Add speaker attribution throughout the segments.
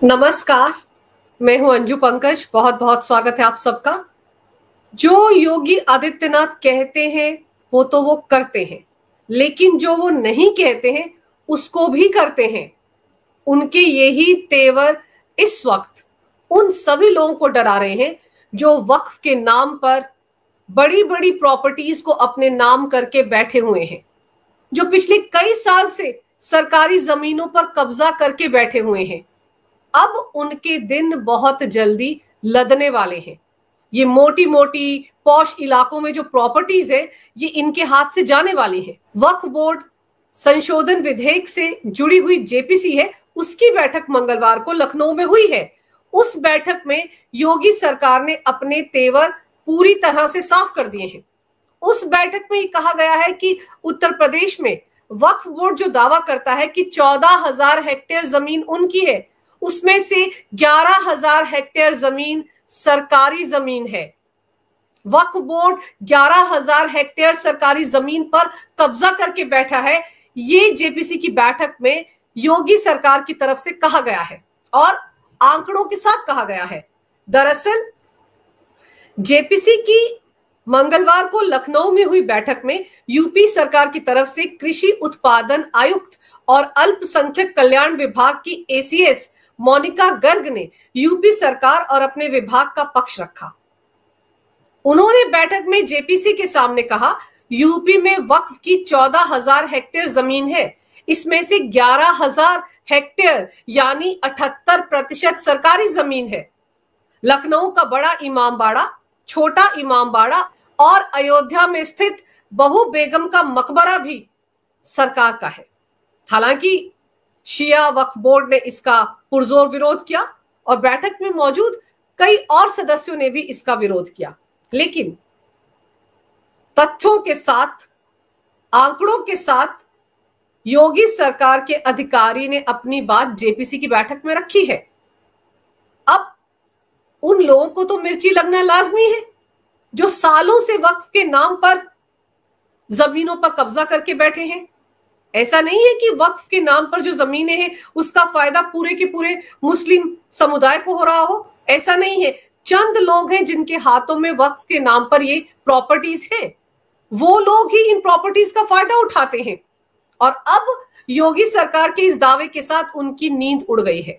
Speaker 1: नमस्कार, मैं हूं अंजू पंकज। बहुत बहुत स्वागत है आप सबका। जो योगी आदित्यनाथ कहते हैं वो तो वो करते हैं, लेकिन जो वो नहीं कहते हैं उसको भी करते हैं। उनके यही तेवर इस वक्त उन सभी लोगों को डरा रहे हैं जो वक्फ के नाम पर बड़ी बड़ी प्रॉपर्टीज को अपने नाम करके बैठे हुए हैं, जो पिछले कई साल से सरकारी जमीनों पर कब्जा करके बैठे हुए हैं। अब उनके दिन बहुत जल्दी लदने वाले हैं। ये मोटी मोटी पॉश इलाकों में जो प्रॉपर्टीज है ये इनके हाथ से जाने वाली है। वक्फ बोर्ड संशोधन विधेयक से जुड़ी हुई जेपीसी है, उसकी बैठक मंगलवार को लखनऊ में हुई है। उस बैठक में योगी सरकार ने अपने तेवर पूरी तरह से साफ कर दिए हैं। उस बैठक में कहा गया है कि उत्तर प्रदेश में वक्फ बोर्ड जो दावा करता है कि 14,000 हेक्टेयर जमीन उनकी है, उसमें से 11,000 हेक्टेयर जमीन सरकारी जमीन है। वक्फ बोर्ड 11,000 हेक्टेयर सरकारी जमीन पर कब्जा करके बैठा है। ये जेपीसी की बैठक में योगी सरकार की तरफ से कहा गया है और आंकड़ों के साथ कहा गया है। दरअसल जेपीसी की मंगलवार को लखनऊ में हुई बैठक में यूपी सरकार की तरफ से कृषि उत्पादन आयुक्त और अल्पसंख्यक कल्याण विभाग की एसीएस मोनिका गर्ग ने यूपी सरकार और अपने विभाग का पक्ष रखा। उन्होंने बैठक में जेपीसी के सामने कहा, यूपी में वक्फ की 14,000 हेक्टेयर जमीन है, इसमें से 11,000 हेक्टेयर यानी 78% सरकारी जमीन है। लखनऊ का बड़ा इमामबाड़ा, छोटा इमामबाड़ा और अयोध्या में स्थित बहू बेगम का मकबरा भी सरकार का है। हालांकि शिया वक्फ बोर्ड ने इसका पुरजोर विरोध किया और बैठक में मौजूद कई और सदस्यों ने भी इसका विरोध किया, लेकिन तथ्यों के साथ, आंकड़ों के साथ योगी सरकार के अधिकारी ने अपनी बात जेपीसी की बैठक में रखी है। अब उन लोगों को तो मिर्ची लगना लाजमी है जो सालों से वक्फ के नाम पर जमीनों पर कब्जा करके बैठे हैं। ऐसा नहीं है कि वक्फ के नाम पर जो जमीनें हैं उसका फायदा पूरे के पूरे मुस्लिम समुदाय को हो रहा हो, ऐसा नहीं है। चंद लोग हैं जिनके हाथों में वक्फ के नाम पर ये प्रॉपर्टीज है, वो लोग ही इन प्रॉपर्टीज का फायदा उठाते हैं। और अब योगी सरकार के इस दावे के साथ उनकी नींद उड़ गई है।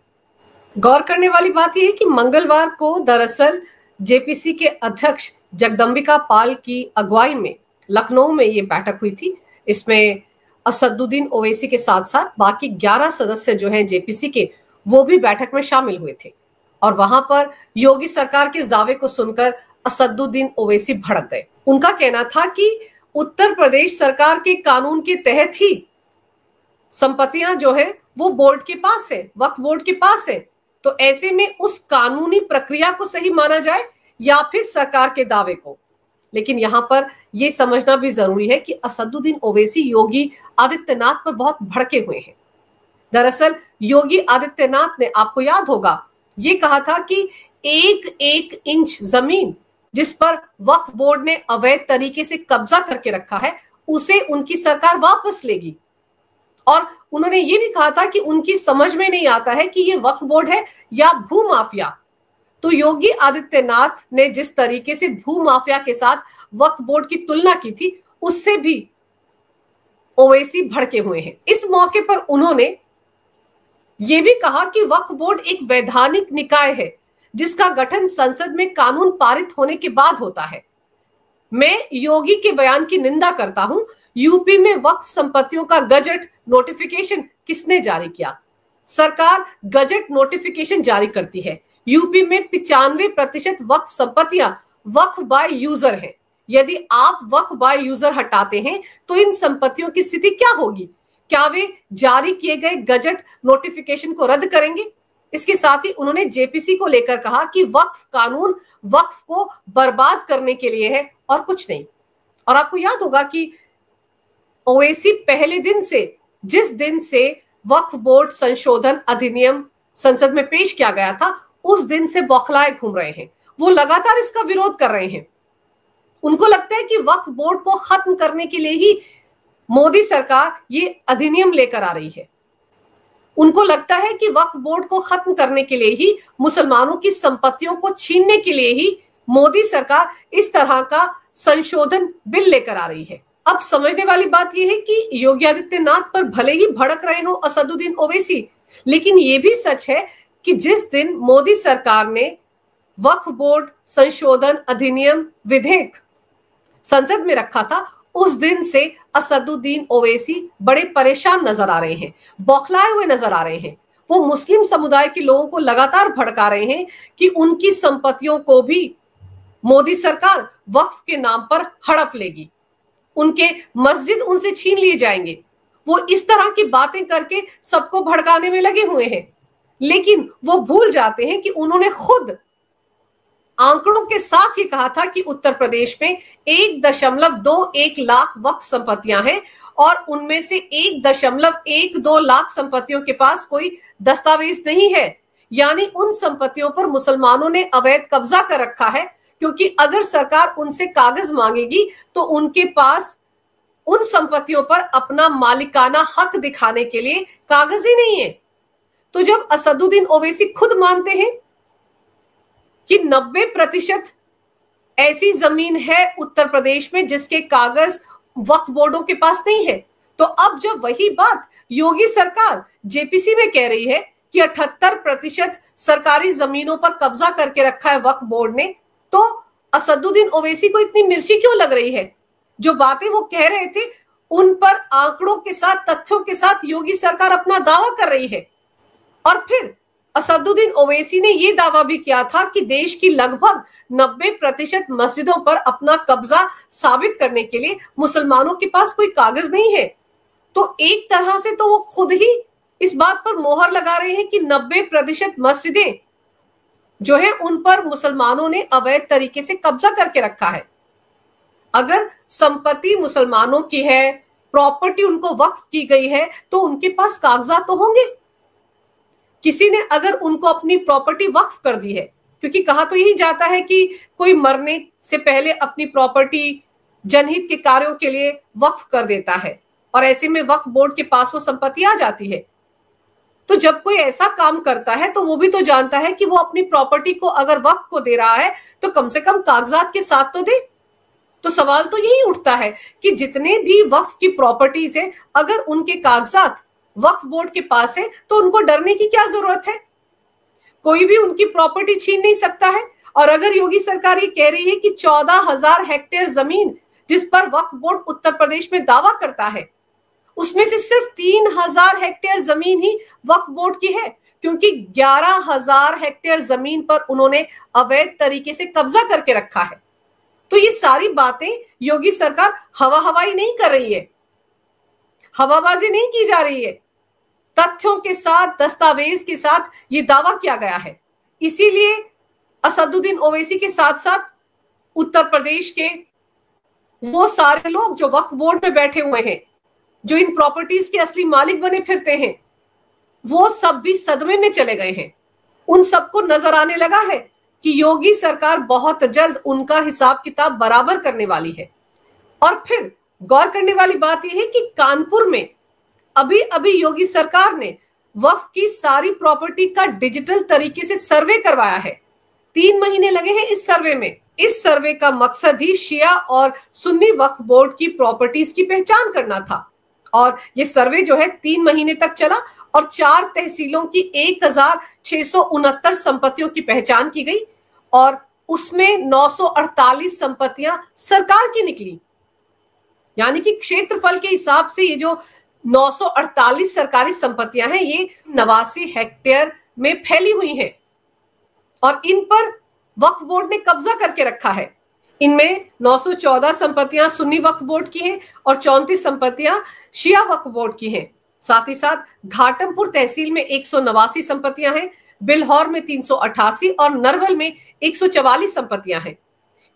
Speaker 1: गौर करने वाली बात यह है कि मंगलवार को दरअसल जेपीसी के अध्यक्ष जगदंबिका पाल की अगुवाई में लखनऊ में ये बैठक हुई थी। इसमें असदुद्दीन ओवैसी के साथ साथ बाकी 11 सदस्य जो हैं जेपीसी के, वो भी बैठक में शामिल हुए थे। और वहां पर योगी सरकार के इस दावे को सुनकर असदुद्दीन ओवैसी भड़क गए। उनका कहना था कि उत्तर प्रदेश सरकार के कानून के तहत ही संपत्तियां जो है वो बोर्ड के पास है, वक्फ बोर्ड के पास है, तो ऐसे में उस कानूनी प्रक्रिया को सही माना जाए या फिर सरकार के दावे को। लेकिन यहां पर यह समझना भी जरूरी है कि असदुद्दीन ओवैसी योगी आदित्यनाथ पर बहुत भड़के हुए हैं। दरअसल योगी आदित्यनाथ ने, आपको याद होगा, ये कहा था कि एक एक इंच जमीन जिस पर वक्फ बोर्ड ने अवैध तरीके से कब्जा करके रखा है उसे उनकी सरकार वापस लेगी। और उन्होंने ये भी कहा था कि उनकी समझ में नहीं आता है कि ये वक्फ बोर्ड है या भू माफिया। तो योगी आदित्यनाथ ने जिस तरीके से भू माफिया के साथ वक्फ बोर्ड की तुलना की थी उससे भी ओवैसी भड़के हुए हैं। इस मौके पर उन्होंने यह भी कहा कि वक्फ बोर्ड एक वैधानिक निकाय है जिसका गठन संसद में कानून पारित होने के बाद होता है। मैं योगी के बयान की निंदा करता हूं। यूपी में वक्फ संपत्तियों का गजट नोटिफिकेशन किसने जारी किया? सरकार गजट नोटिफिकेशन जारी करती है। यूपी में 95% वक्फ संपत्तियां वक्फ बाय यूजर है। यदि आप वक्फ बाय यूजर हटाते हैं तो इन संपत्तियों की स्थिति क्या होगी? क्या वे जारी किए गए गजट नोटिफिकेशन को रद्द करेंगे? इसके साथ ही उन्होंने जेपीसी को लेकर कहा कि वक्फ कानून वक्फ को बर्बाद करने के लिए है और कुछ नहीं। और आपको याद होगा कि ओवैसी पहले दिन से, जिस दिन से वक्फ बोर्ड संशोधन अधिनियम संसद में पेश किया गया था, उस दिन से बौखलाए घूम रहे हैं। वो लगातार इसका विरोध कर रहे हैं। उनको लगता है कि वक्फ बोर्ड को खत्म करने के लिए ही मोदी सरकार ये अधिनियम लेकर आ रही है। उनको लगता है कि वक्फ बोर्ड को खत्म करने के लिए ही, मुसलमानों की संपत्तियों को छीनने के लिए ही मोदी सरकार इस तरह का संशोधन बिल लेकर आ रही है। अब समझने वाली बात यह है कि योगी आदित्यनाथ पर भले ही भड़क रहे हो असदुद्दीन ओवैसी, लेकिन यह भी सच है कि जिस दिन मोदी सरकार ने वक्फ बोर्ड संशोधन अधिनियम विधेयक संसद में रखा था, उस दिन से असदुद्दीन ओवैसी बड़े परेशान नजर आ रहे हैं, बौखलाए हुए नजर आ रहे हैं। वो मुस्लिम समुदाय के लोगों को लगातार भड़का रहे हैं कि उनकी संपत्तियों को भी मोदी सरकार वक्फ के नाम पर हड़प लेगी, उनके मस्जिद उनसे छीन लिए जाएंगे। वो इस तरह की बातें करके सबको भड़काने में लगे हुए हैं, लेकिन वो भूल जाते हैं कि उन्होंने खुद आंकड़ों के साथ ये कहा था कि उत्तर प्रदेश में 1.21 लाख वक्फ संपत्तियां हैं और उनमें से 1.12 लाख संपत्तियों के पास कोई दस्तावेज नहीं है। यानी उन संपत्तियों पर मुसलमानों ने अवैध कब्जा कर रखा है, क्योंकि अगर सरकार उनसे कागज मांगेगी तो उनके पास उन संपत्तियों पर अपना मालिकाना हक दिखाने के लिए कागज ही नहीं है। तो जब असदुद्दीन ओवैसी खुद मानते हैं कि 90% ऐसी जमीन है उत्तर प्रदेश में जिसके कागज वक्फ बोर्डों के पास नहीं है, तो अब जब वही बात योगी सरकार जेपीसी में कह रही है कि 78% सरकारी जमीनों पर कब्जा करके रखा है वक्फ बोर्ड ने, तो असदुद्दीन ओवैसी को इतनी मिर्ची क्यों लग रही है? जो बातें वो कह रहे थे उन पर आंकड़ों के साथ, तथ्यों के साथ योगी सरकार अपना दावा कर रही है। और फिर असदुद्दीन ओवैसी ने यह दावा भी किया था कि देश की लगभग 90% मस्जिदों पर अपना कब्जा साबित करने के लिए मुसलमानों के पास कोई कागज नहीं है। तो एक तरह से तो वो खुद ही इस बात पर मोहर लगा रहे हैं कि 90% मस्जिदें जो है उन पर मुसलमानों ने अवैध तरीके से कब्जा करके रखा है। अगर संपत्ति मुसलमानों की है, प्रॉपर्टी उनको वक्फ की गई है, तो उनके पास कागजात तो होंगे। किसी ने अगर उनको अपनी प्रॉपर्टी वक्फ कर दी है, क्योंकि कहा तो यही जाता है कि कोई मरने से पहले अपनी प्रॉपर्टी जनहित के कार्यों के लिए वक्फ कर देता है और ऐसे में वक्फ बोर्ड के पास वो संपत्ति आ जाती है। तो जब कोई ऐसा काम करता है तो वो भी तो जानता है कि वो अपनी प्रॉपर्टी को अगर वक्फ को दे रहा है तो कम से कम कागजात के साथ तो दे। तो सवाल तो यही उठता है कि जितने भी वक्फ की प्रॉपर्टीज है, अगर उनके कागजात वक्फ बोर्ड के पास है तो उनको डरने की क्या जरूरत है? कोई भी उनकी प्रॉपर्टी छीन नहीं सकता है। और अगर योगी सरकार ये कह रही है कि 14,000 हेक्टेयर जमीन जिस पर वक्फ बोर्ड उत्तर प्रदेश में दावा करता है, उसमें से सिर्फ 3,000 हेक्टेयर जमीन ही वक्फ बोर्ड की है, क्योंकि 11,000 हेक्टेयर जमीन पर उन्होंने अवैध तरीके से कब्जा करके रखा है। तो ये सारी बातें योगी सरकार हवाई नहीं कर रही है, हवाबाजी नहीं की जा रही है, तथ्यों के साथ, दस्तावेज के साथ ये दावा किया गया है। इसीलिए असदुद्दीन ओवैसी के साथ साथ उत्तर प्रदेश के वो सारे लोग जो वक्फ बोर्ड में बैठे हुए हैं, जो इन प्रॉपर्टीज के असली मालिक बने फिरते हैं, वो सब भी सदमे में चले गए हैं। उन सबको नजर आने लगा है कि योगी सरकार बहुत जल्द उनका हिसाब किताब बराबर करने वाली है। और फिर गौर करने वाली बात यह है कि कानपुर में अभी अभी योगी सरकार ने वक्फ की सारी प्रॉपर्टी का डिजिटल तरीके से सर्वे करवाया है। 3 महीने लगे हैं इस सर्वे में। इस सर्वे का मकसद ही शिया और सुन्नी वक्फ बोर्ड की प्रॉपर्टीज की पहचान करना था। और ये सर्वे जो है 3 महीने तक चला और 4 तहसीलों की 1,669 संपत्तियों की पहचान की गई और उसमें 948 संपत्तियां सरकार की निकली। यानी कि क्षेत्रफल के हिसाब से ये जो 948 सरकारी संपत्तियां हैं, ये 89 हेक्टेयर में फैली हुई हैं और इन पर वक्फ बोर्ड ने कब्जा करके रखा है। इनमें 914 संपत्तियां सुन्नी वक्फ बोर्ड की हैं और 34 संपत्तियां शिया वक्फ बोर्ड की हैं। साथ ही साथ घाटमपुर तहसील में 189 संपत्तियां हैं, बिल्हौर में 388 और नरवल में 144 संपत्तियां हैं।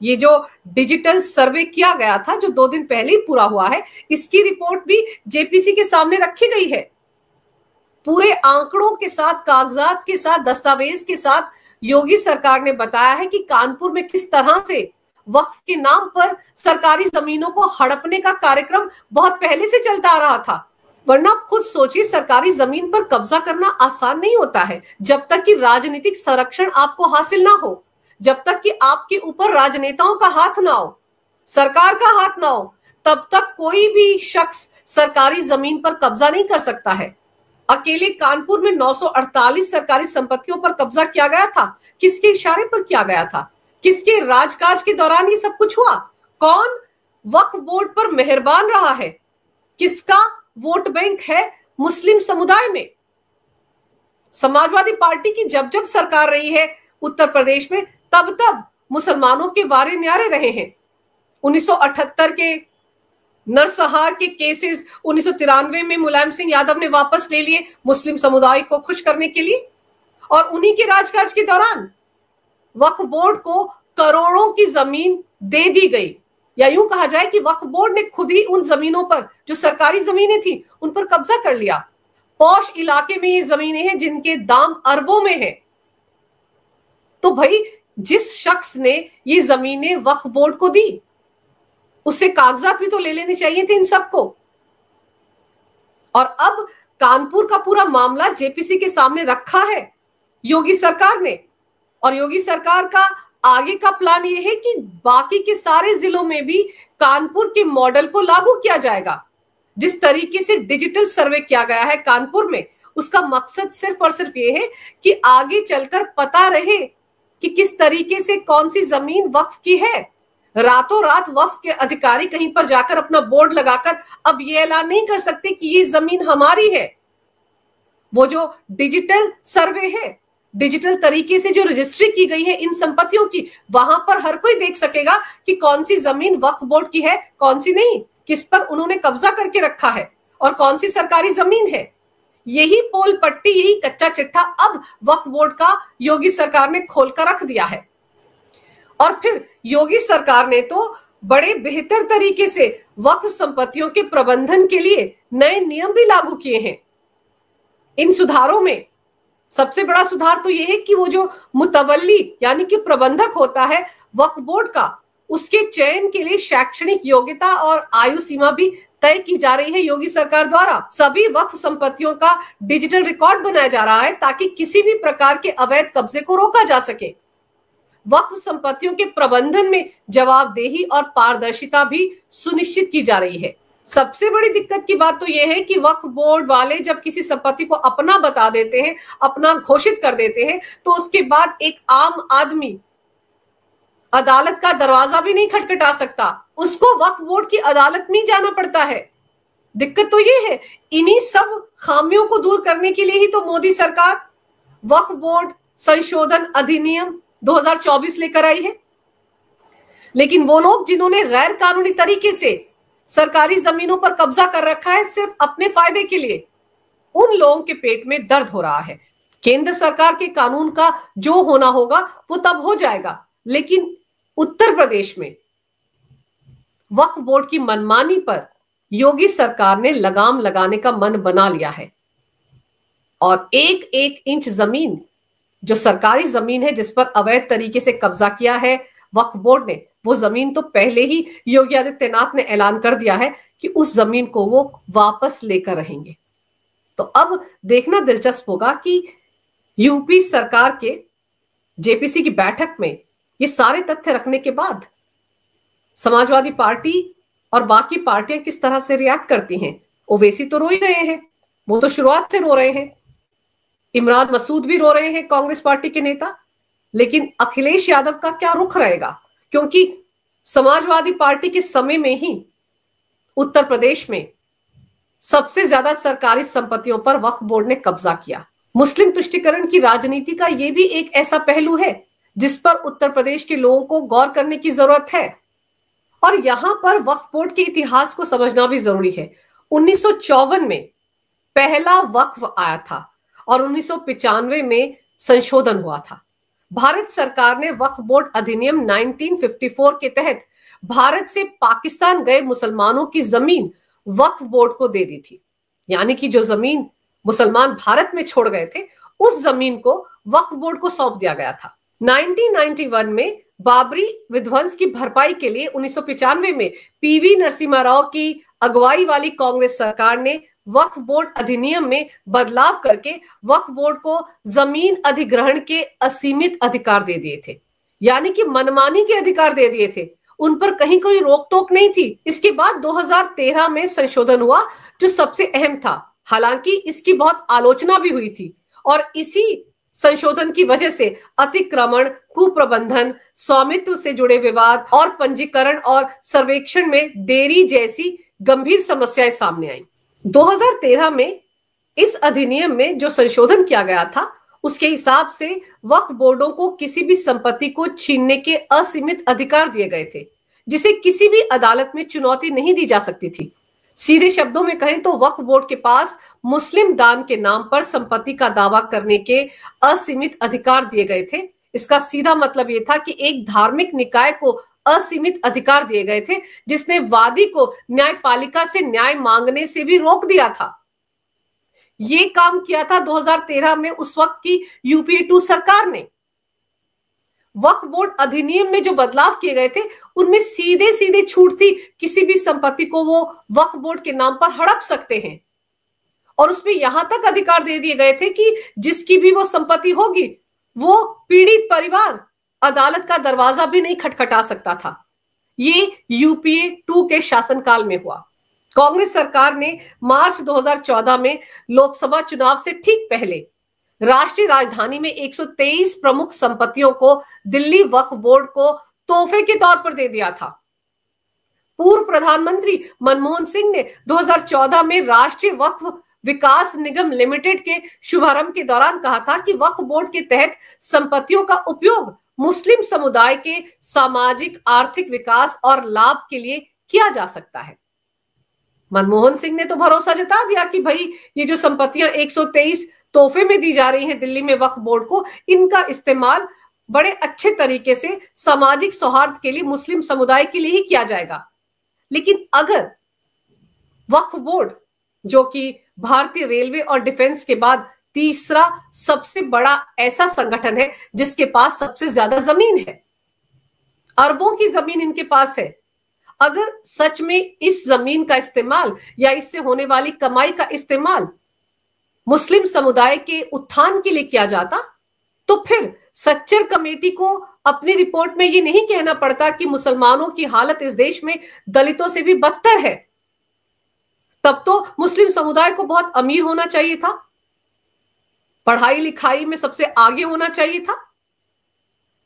Speaker 1: ये जो डिजिटल सर्वे किया गया था, जो 2 दिन पहले ही पूरा हुआ है, इसकी रिपोर्ट भी जेपीसी के सामने रखी गई है। पूरे आंकड़ों के साथ, कागजात के साथ, दस्तावेज के साथ योगी सरकार ने बताया है कि कानपुर में किस तरह से वक्फ के नाम पर सरकारी जमीनों को हड़पने का कार्यक्रम बहुत पहले से चलता आ रहा था। वरना आप खुद सोचिए, सरकारी जमीन पर कब्जा करना आसान नहीं होता है जब तक कि राजनीतिक संरक्षण आपको हासिल ना हो, जब तक कि आपके ऊपर राजनेताओं का हाथ ना हो, सरकार का हाथ ना हो, तब तक कोई भी शख्स सरकारी जमीन पर कब्जा नहीं कर सकता है। अकेले कानपुर में 948 सरकारी संपत्तियों पर कब्जा किया गया था। किसके इशारे पर किया गया था? किसके राजकाज के दौरान ये सब कुछ हुआ? कौन वक्फ बोर्ड पर मेहरबान रहा है? किसका वोट बैंक है मुस्लिम समुदाय में? समाजवादी पार्टी की जब जब सरकार रही है उत्तर प्रदेश में, तब तब मुसलमानों के वारे न्यारे रहे हैं। 1978 के नरसंहार के केसेस 1993 में मुलायम सिंह यादव ने वापस ले लिए मुस्लिम समुदाय को खुश करने के लिए, और उन्हीं के राजकाज के दौरान वक्फ बोर्ड को करोड़ों की जमीन दे दी गई, या यूं कहा जाए कि वक्फ बोर्ड ने खुद ही उन जमीनों पर, जो सरकारी जमीनें थी, उन पर कब्जा कर लिया। पॉश इलाके में ये जमीनें हैं जिनके दाम अरबों में है। तो भाई, जिस शख्स ने ये जमीनें वक्फ बोर्ड को दी, उससे कागजात भी तो ले लेने चाहिए थे इन सबको। और अब कानपुर का पूरा मामला जेपीसी के सामने रखा है योगी सरकार ने, और योगी सरकार का आगे का प्लान ये है कि बाकी के सारे जिलों में भी कानपुर के मॉडल को लागू किया जाएगा। जिस तरीके से डिजिटल सर्वे किया गया है कानपुर में, उसका मकसद सिर्फ और सिर्फ ये है कि आगे चलकर पता रहे कि किस तरीके से कौन सी जमीन वक्फ की है। रातों रात वक्फ के अधिकारी कहीं पर जाकर अपना बोर्ड लगाकर अब ये ऐलान नहीं कर सकते कि ये जमीन हमारी है। वो जो डिजिटल सर्वे है, डिजिटल तरीके से जो रजिस्ट्री की गई है इन संपत्तियों की, वहां पर हर कोई देख सकेगा कि कौन सी जमीन वक्फ बोर्ड की है, कौन सी नहीं, किस पर उन्होंने कब्जा करके रखा है और कौन सी सरकारी जमीन है। यही पोल पट्टी, यही कच्चा चिट्ठा अब वक्फ बोर्ड का योगी सरकार ने खोलकर रख दिया है। और फिर योगी सरकार ने तो बड़े बेहतर तरीके से वक्फ संपत्तियों के प्रबंधन के लिए नए नियम भी लागू किए हैं। इन सुधारों में सबसे बड़ा सुधार तो यह है कि वो जो मुतवल्ली यानी कि प्रबंधक होता है वक्फ बोर्ड का, उसके चयन के लिए शैक्षणिक योग्यता और आयु सीमा भी तय की जा रही है योगी सरकार द्वारा। सभी वक्फ संपत्तियों का डिजिटल रिकॉर्ड बनाया जा रहा है ताकि किसी भी प्रकार के अवैध कब्जे को रोका जा सके। वक्फ संपत्तियों के प्रबंधन में जवाबदेही और पारदर्शिता भी सुनिश्चित की जा रही है। सबसे बड़ी दिक्कत की बात तो यह है कि वक्फ बोर्ड वाले जब किसी संपत्ति को अपना बता देते हैं, अपना घोषित कर देते हैं, तो उसके बाद एक आम आदमी अदालत का दरवाजा भी नहीं खटखटा सकता, उसको वक्फ बोर्ड की अदालत में जाना पड़ता है। दिक्कत तो ये है। इन्हीं सब खामियों को दूर करने के लिए ही तो मोदी सरकार वक्फ बोर्ड संशोधन अधिनियम 2024 लेकर आई है। लेकिन वो लोग जिन्होंने गैर कानूनी तरीके से सरकारी जमीनों पर कब्जा कर रखा है सिर्फ अपने फायदे के लिए, उन लोगों के पेट में दर्द हो रहा है। केंद्र सरकार के कानून का जो होना होगा वो तब हो जाएगा, लेकिन उत्तर प्रदेश में वक्फ बोर्ड की मनमानी पर योगी सरकार ने लगाम लगाने का मन बना लिया है। और एक एक इंच जमीन, जो सरकारी जमीन है जिस पर अवैध तरीके से कब्जा किया है वक्फ बोर्ड ने, वो जमीन तो पहले ही योगी आदित्यनाथ ने ऐलान कर दिया है कि उस जमीन को वो वापस लेकर रहेंगे। तो अब देखना दिलचस्प होगा कि यूपी सरकार के जेपीसी की बैठक में ये सारे तथ्य रखने के बाद समाजवादी पार्टी और बाकी पार्टियां किस तरह से रिएक्ट करती हैं। ओवैसी तो रो ही रहे हैं, वो तो शुरुआत से रो रहे हैं, इमरान मसूद भी रो रहे हैं, कांग्रेस पार्टी के नेता। लेकिन अखिलेश यादव का क्या रुख रहेगा? क्योंकि समाजवादी पार्टी के समय में ही उत्तर प्रदेश में सबसे ज्यादा सरकारी संपत्तियों पर वक्फ बोर्ड ने कब्जा किया। मुस्लिम तुष्टीकरण की राजनीति का यह भी एक ऐसा पहलू है जिस पर उत्तर प्रदेश के लोगों को गौर करने की जरूरत है। और यहां पर वक्फ बोर्ड के इतिहास को समझना भी जरूरी है। 1954 में पहला वक्फ आया था और 1995 में संशोधन हुआ था। भारत सरकार ने वक्फ बोर्ड अधिनियम 1954 के तहत भारत से पाकिस्तान गए मुसलमानों की जमीन वक्फ बोर्ड को दे दी थी। यानी कि जो जमीन मुसलमान भारत में छोड़ गए थे, उस जमीन को वक्फ बोर्ड को सौंप दिया गया था। 1991 में बाबरी विध्वंस की भरपाई के लिए 1995 में पीवी नरसिम्हा राव की अगुवाई वाली कांग्रेस सरकार ने वक्फ बोर्ड अधिनियम में बदलाव करके वक्फ बोर्ड को जमीन अधिग्रहण के असीमित अधिकार दे दिए थे, यानी कि मनमानी के अधिकार दे दिए थे, उन पर कहीं कोई रोक टोक नहीं थी। इसके बाद 2013 में संशोधन हुआ जो सबसे अहम था, हालांकि इसकी बहुत आलोचना भी हुई थी और इसी संशोधन की वजह से अतिक्रमण, कुप्रबंधन, स्वामित्व से जुड़े विवाद और पंजीकरण और सर्वेक्षण में देरी जैसी गंभीर समस्याएं सामने आई। 2013 में इस अधिनियम में जो संशोधन किया गया था उसके हिसाब से वक्फ बोर्डों को किसी भी संपत्ति को छीनने के असीमित अधिकार दिए गए थे, जिसे किसी भी अदालत में चुनौती नहीं दी जा सकती थी। सीधे शब्दों में कहें तो वक्फ बोर्ड के पास मुस्लिम दान के नाम पर संपत्ति का दावा करने के असीमित अधिकार दिए गए थे। इसका सीधा मतलब यह था कि एक धार्मिक निकाय को असीमित अधिकार दिए गए थे, जिसने वादी को न्यायपालिका से न्याय मांगने से भी रोक दिया था। ये काम किया था 2013 में उस वक्त की यूपीए 2 सरकार ने। वक्फ बोर्ड अधिनियम में जो बदलाव किए गए थे उनमें सीधे सीधे छूट थी, किसी भी संपत्ति को वो वक्फ बोर्ड के नाम पर हड़प सकते हैं और उसमें यहां तक अधिकार दे दिए गए थे कि जिसकी भी वो संपत्ति होगी वो पीड़ित परिवार अदालत का दरवाजा भी नहीं खटखटा सकता था। ये यूपीए 2 के शासनकाल में हुआ। कांग्रेस सरकार ने मार्च 2014 में लोकसभा चुनाव से ठीक पहले राष्ट्रीय राजधानी में 123 प्रमुख संपत्तियों को दिल्ली वक्फ बोर्ड को तोहफे के तौर पर दे दिया था। पूर्व प्रधानमंत्री मनमोहन सिंह ने 2014 में राष्ट्रीय वक्फ विकास निगम लिमिटेड के शुभारंभ के दौरान कहा था कि वक्फ बोर्ड के तहत संपत्तियों का उपयोग मुस्लिम समुदाय के सामाजिक आर्थिक विकास और लाभ के लिए किया जा सकता है। मनमोहन सिंह ने तो भरोसा जता दिया कि भाई ये जो संपत्तियां 123 तोहफे में दी जा रही हैं दिल्ली में वक्फ बोर्ड को, इनका इस्तेमाल बड़े अच्छे तरीके से सामाजिक सौहार्द के लिए मुस्लिम समुदाय के लिए ही किया जाएगा। लेकिन अगर वक्फ बोर्ड, जो कि भारतीय रेलवे और डिफेंस के बाद तीसरा सबसे बड़ा ऐसा संगठन है जिसके पास सबसे ज्यादा जमीन है, अरबों की जमीन इनके पास है, अगर सच में इस जमीन का इस्तेमाल या इससे होने वाली कमाई का इस्तेमाल मुस्लिम समुदाय के उत्थान के लिए किया जाता, तो फिर सच्चर कमेटी को अपनी रिपोर्ट में ये नहीं कहना पड़ता कि मुसलमानों की हालत इस देश में दलितों से भी बदतर है। तब तो मुस्लिम समुदाय को बहुत अमीर होना चाहिए था, पढ़ाई लिखाई में सबसे आगे होना चाहिए था।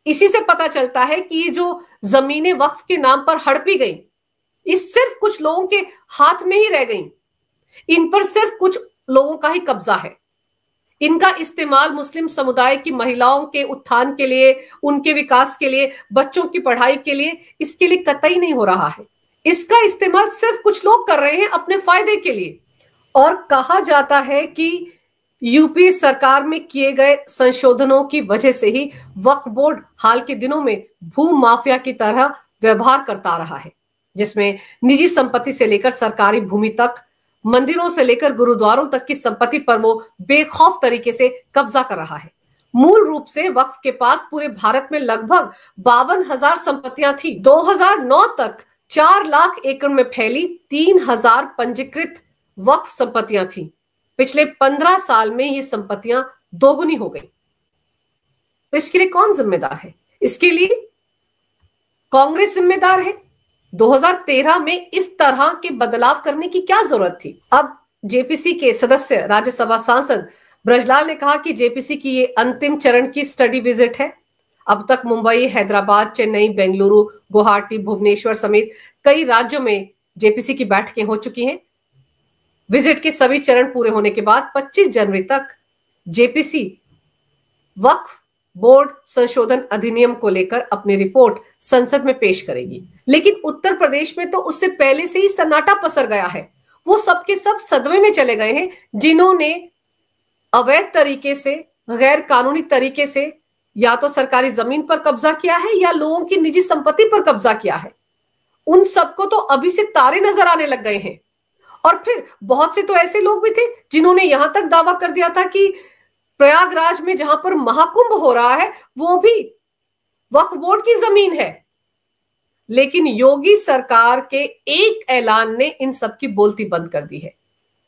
Speaker 1: इसी से पता चलता है कि ये जो जमीनें वक्फ के नाम पर हड़पी गई, ये सिर्फ कुछ लोगों के हाथ में ही रह गई। इन पर सिर्फ कुछ लोगों का ही कब्जा है। इनका इस्तेमाल मुस्लिम समुदाय की महिलाओं के उत्थान के लिए, उनके विकास के लिए, बच्चों की पढ़ाई के लिए, इसके लिए कतई नहीं हो रहा है। इसका इस्तेमाल सिर्फ कुछ लोग कर रहे हैं अपने फायदे के लिए। और कहा जाता है कि यूपी सरकार में किए गए संशोधनों की वजह से ही वक्फ बोर्ड हाल के दिनों में भू माफिया की तरह व्यवहार करता रहा है, जिसमें निजी संपत्ति से लेकर सरकारी भूमि तक, मंदिरों से लेकर गुरुद्वारों तक की संपत्ति पर वो बेखौफ तरीके से कब्जा कर रहा है। मूल रूप से वक्फ के पास पूरे भारत में लगभग 52,000 संपत्तियां थी। 2009 तक 4 लाख एकड़ में फैली 3,000 पंजीकृत वक्फ संपत्तियां थी। पिछले 15 साल में ये संपत्तियां दोगुनी हो गई। तो इसके लिए कौन जिम्मेदार है? इसके लिए कांग्रेस जिम्मेदार है। 2013 में इस तरह के बदलाव करने की क्या जरूरत थी? अब जेपीसी के सदस्य राज्यसभा सांसद ब्रजलाल ने कहा कि जेपीसी की ये अंतिम चरण की स्टडी विजिट है। अब तक मुंबई, हैदराबाद, चेन्नई, बेंगलुरु, गुवाहाटी, भुवनेश्वर समेत कई राज्यों में जेपीसी की बैठकें हो चुकी हैं। विजिट के सभी चरण पूरे होने के बाद 25 जनवरी तक जेपीसी वक्फ बोर्ड संशोधन अधिनियम को लेकर अपनी रिपोर्ट संसद में पेश करेगी। लेकिन उत्तर प्रदेश में तो उससे पहले से ही सन्नाटा पसर गया है। वो सबके सब सदमे में चले गए हैं जिन्होंने अवैध तरीके से, गैर कानूनी तरीके से या तो सरकारी जमीन पर कब्जा किया है या लोगों की निजी संपत्ति पर कब्जा किया है। उन सबको तो अभी से तारे नजर आने लग गए हैं। और फिर बहुत से तो ऐसे लोग भी थे जिन्होंने यहां तक दावा कर दिया था कि प्रयागराज में जहां पर महाकुंभ हो रहा है वो भी वक्फ बोर्ड की जमीन है। लेकिन योगी सरकार के एक ऐलान ने इन सब की बोलती बंद कर दी है।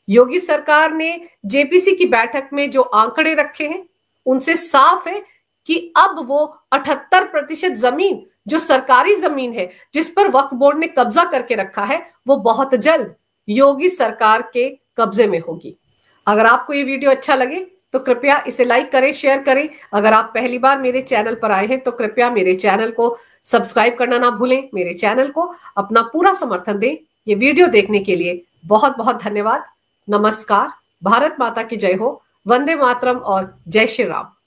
Speaker 1: योगी सरकार ने जेपीसी की बैठक में जो आंकड़े रखे हैं उनसे साफ है कि अब वो 78% जमीन जो सरकारी जमीन है, जिस पर वक्फ बोर्ड ने कब्जा करके रखा है, वो बहुत जल्द योगी सरकार के कब्जे में होगी। अगर आपको ये वीडियो अच्छा लगे तो कृपया इसे लाइक करें, शेयर करें। अगर आप पहली बार मेरे चैनल पर आए हैं तो कृपया मेरे चैनल को सब्सक्राइब करना ना भूलें। मेरे चैनल को अपना पूरा समर्थन दें। ये वीडियो देखने के लिए बहुत बहुत धन्यवाद। नमस्कार। भारत माता की जय हो। वंदे मातरम और जय श्री राम।